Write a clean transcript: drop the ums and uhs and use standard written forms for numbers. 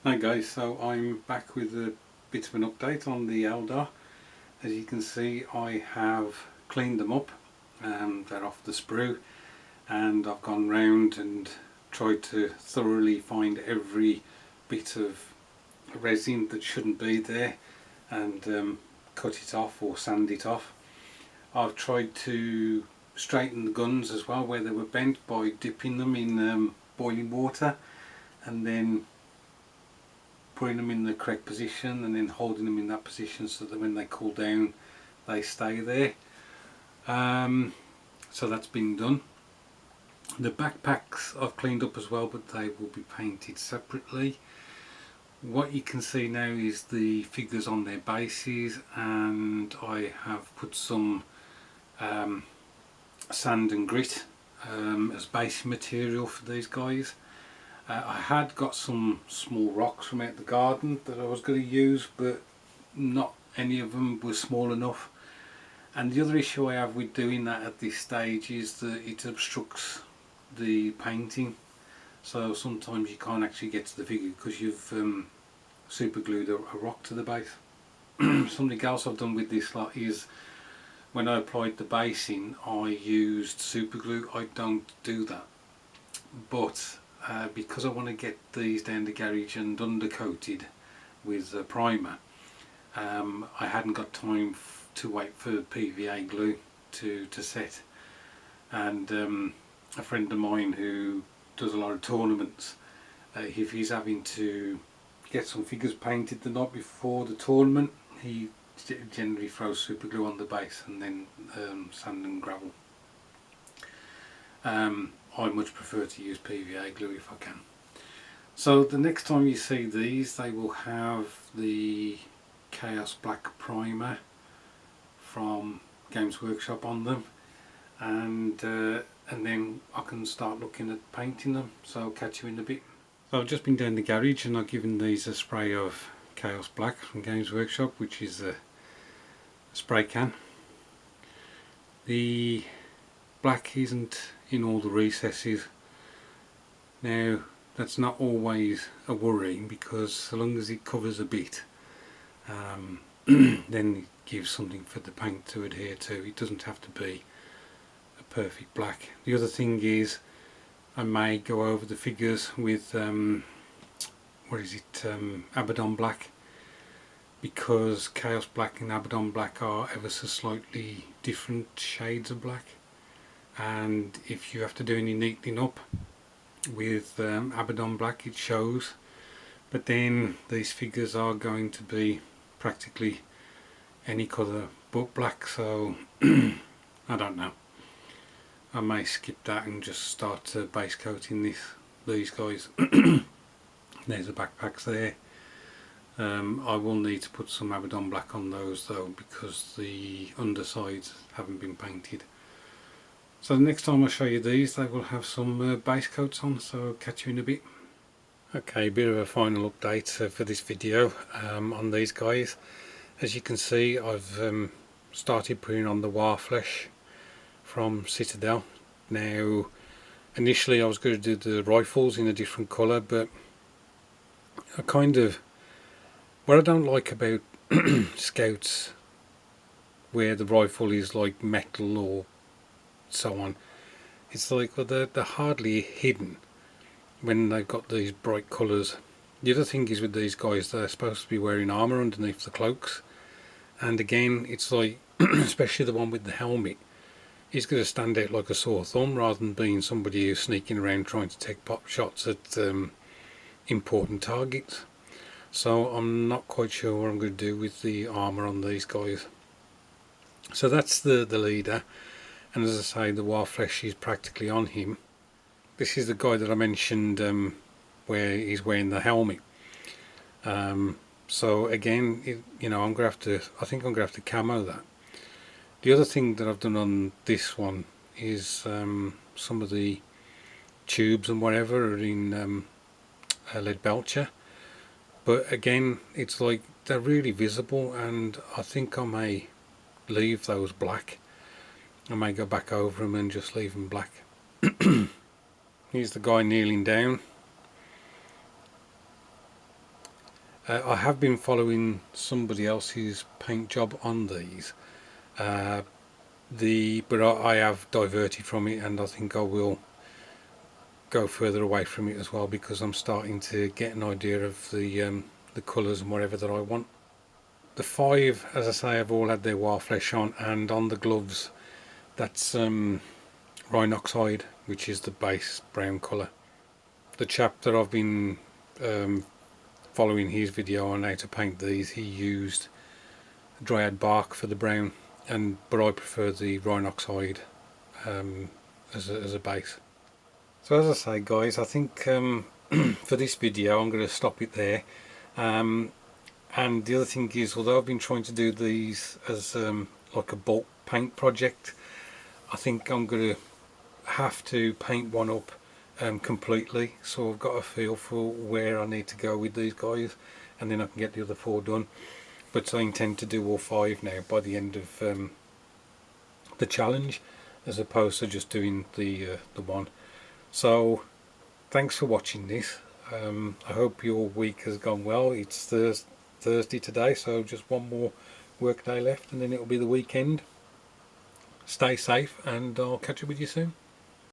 Hi guys, so I'm back with a bit of an update on the Eldar. As you can see, I have cleaned them up. They're off the sprue, and I've gone round and tried to thoroughly find every bit of resin that shouldn't be there and cut it off or sand it off. I've tried to straighten the guns as well where they were bent by dipping them in boiling water and then putting them in the correct position and then holding them in that position so that when they cool down they stay there. So that's been done. The backpacks I've cleaned up as well, but they will be painted separately. What you can see now is the figures on their bases, and I have put some sand and grit as base material for these guys. I had got some small rocks from out the garden that I was going to use, but not any of them were small enough. And the other issue I have with doing that at this stage is that it obstructs the painting, so sometimes you can't actually get to the figure because you've super glued a rock to the base. Something else I've done with this lot is when I applied the basing I used super glue. I don't do that, but because I want to get these down the garage and undercoated with a primer, I hadn't got time to wait for PVA glue to set, and a friend of mine who does a lot of tournaments, if he's having to get some figures painted the night before the tournament, he generally throws super glue on the base and then sand and gravel. I much prefer to use PVA glue if I can. So the next time you see these, they will have the Chaos Black primer from Games Workshop on them, and then I can start looking at painting them. So I'll catch you in a bit. So I've just been down the garage and I've given these a spray of Chaos Black from Games Workshop, which is a spray can. The black isn't in all the recesses. Now that's not always a worry, because so long as it covers a bit, then it gives something for the paint to adhere to. It doesn't have to be a perfect black. The other thing is I may go over the figures with Abaddon Black, because Chaos Black and Abaddon Black are ever so slightly different shades of black, and if you have to do any neatening up with Abaddon Black it shows, but then these figures are going to be practically any colour but black, so I don't know, I may skip that and just start base coating these guys. There's the backpacks there. I will need to put some Abaddon Black on those though, because the undersides haven't been painted. So the next time I show you these, they will have some base coats on, so catch you in a bit. Okay, a bit of a final update for this video on these guys. As you can see, I've started putting on the Warflesh from Citadel. Now initially I was going to do the rifles in a different colour, but what I don't like about scouts where the rifle is like metal or so on, it's like, well, they're hardly hidden when they've got these bright colours. The other thing is with these guys, they're supposed to be wearing armour underneath the cloaks, and again it's like especially the one with the helmet, he's going to stand out like a sore thumb rather than being somebody who's sneaking around trying to take pop shots at important targets. So I'm not quite sure what I'm going to do with the armour on these guys. So that's the leader, and as I say, the Warflesh is practically on him. This is the guy that I mentioned where he's wearing the helmet. So again, I'm going to have to, I think I'm going to have to camo that. The other thing that I've done on this one is some of the tubes and whatever are in lead belcher, but again it's like they're really visible, and I think I may leave those black. I may go back over them and just leave them black. Here's the guy kneeling down. I have been following somebody else's paint job on these, but I have diverted from it, and I think I will go further away from it as well, because I'm starting to get an idea of the colours and whatever that I want. The 5, as I say, have all had their wild flesh on, and on the gloves that's Rhinoxide, which is the base brown colour. The chap that I've been following his video on how to paint these, he used Dryad bark for the brown, but I prefer the Rhinoxide as a base. So as I say, guys, I think for this video I'm going to stop it there. And the other thing is, although I've been trying to do these as like a bulk paint project, I think I'm going to have to paint one up completely, so I've got a feel for where I need to go with these guys, and then I can get the other 4 done. But I intend to do all 5 now by the end of the challenge, as opposed to just doing the one. So thanks for watching this. I hope your week has gone well. It's Thursday today, so just one more work day left, and then it'll be the weekend. Stay safe, and I'll catch up with you soon.